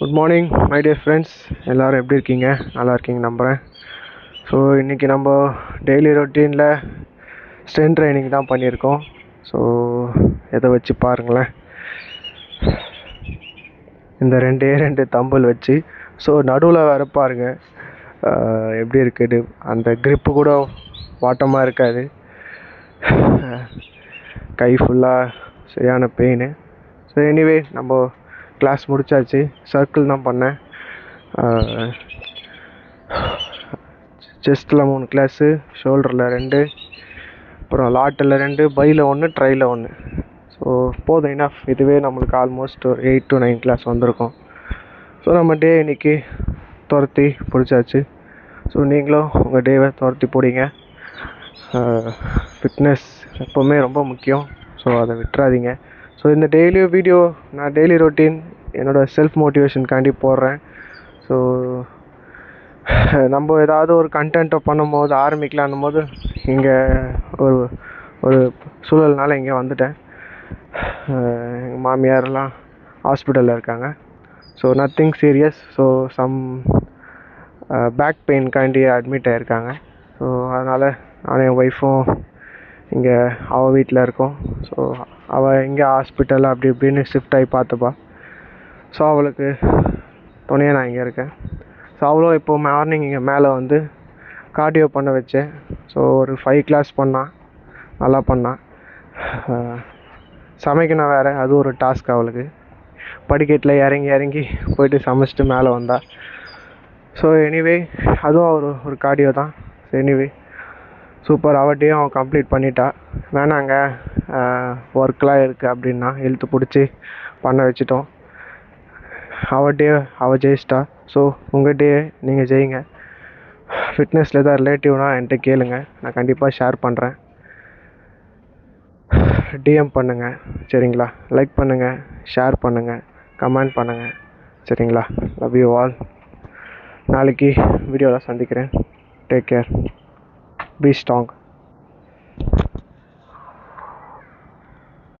Good morning my dear friends, எல்லோரும் எப்படி இருக்கீங்க? நல்லா இருக்கீங்க நம்புகிறேன். ஸோ இன்றைக்கி நம்ம டெய்லி ரொட்டீனில் ஸ்ட்ரென்த் ட்ரைனிங் தான் பண்ணியிருக்கோம். ஸோ இதை வச்சு பாருங்களேன், இந்த ரெண்டு தம்பிள் வச்சு. ஸோ நடுவில் வேறு பாருங்கள் எப்படி இருக்குது, அந்த க்ரிப்பு கூட வாட்டமாக இருக்காது. கை ஃபுல்லாக சரியான பெயின். ஸோ எனிவே நம்ம கிளாஸ் முடிச்சாச்சு. சர்க்கிள் தான் பண்ணேன். செஸ்ட்டில் 3 கிளாஸு, ஷோல்டரில் 2, அப்புறம் லாட்டில் 2, பையில் 1, ட்ரையில் 1. ஸோ போதும், இனஃப். இதுவே நம்மளுக்கு ஆல்மோஸ்ட் ஒரு 8 to 9 கிளாஸ் வந்திருக்கும். ஸோ நம்ம டே இன்றைக்கி துரத்தி பிடிச்சாச்சு. ஸோ நீங்களும் உங்கள் டேவை துரத்தி பிடிங்க. ஃபிட்னஸ் எப்போவுமே ரொம்ப முக்கியம். ஸோ அதை விட்டுறாதீங்க. ஸோ இந்த டெய்லி வீடியோ நான் டெய்லி ரொட்டீன் என்னோடய செல்ஃப் மோட்டிவேஷனுக்காண்டி போடுறேன். ஸோ நம்ம ஏதாவது ஒரு கண்டென்ட்டை பண்ணும்போது ஆரம்பிக்கலான்னும் போது இங்கே ஒரு ஒரு சூழல்னால இங்கே வந்துட்டேன். எங்கள் மாமியாரெலாம் ஹாஸ்பிட்டலில் இருக்காங்க. So nothing serious. So some back பெயின்காண்டி அட்மிட் ஆகிருக்காங்க. ஸோ அதனால் நானும் என் ஒய்ஃபும் இங்கே அவள் வீட்டில் இருக்கோம். ஸோ அவள் இங்கே ஹாஸ்பிட்டல் அப்படி இப்படின்னு ஷிஃப்ட் ஆகி பார்த்துப்பா. ஸோ அவளுக்கு துணையாக நான் இங்கே இருக்கேன். ஸோ அவளும் இப்போது மார்னிங் இங்கே மேலே வந்து கார்டியோ பண்ண வச்சேன். ஸோ ஒரு 5 கிளாஸ் பண்ணான், நல்லா பண்ணான். சமைக்கணும் வேறு, அது ஒரு டாஸ்க் அவளுக்கு. படிக்கட்டில் இறங்கி போயிட்டு சமைச்சிட்டு மேலே வந்தாள். ஸோ எனிவே அதுவும் ஒரு கார்டியோ தான். So anyway super. அவட்டையும் அவன் கம்ப்ளீட் பண்ணிட்டா. வேணாங்க ஒர்க்கெலாம் இருக்குது அப்படின்னா இழுத்து பிடிச்சி பண்ண வச்சிட்டோம். அவள் ஜெயிச்சிட்டா. ஸோ உங்கள்கிட்டயே நீங்கள் ஜெயிங்க. ஃபிட்னஸில் எதாவது ரிலேட்டிவ்னா என்கிட்ட கேளுங்க, நான் கண்டிப்பாக ஷேர் பண்ணுறேன். டிஎம் பண்ணுங்கள் சரிங்களா? லைக் பண்ணுங்கள், ஷேர் பண்ணுங்கள், கமெண்ட் பண்ணுங்கள் சரிங்களா? Love you all. நாளைக்கு வீடியோவில் சந்திக்கிறேன். Take care, be strong.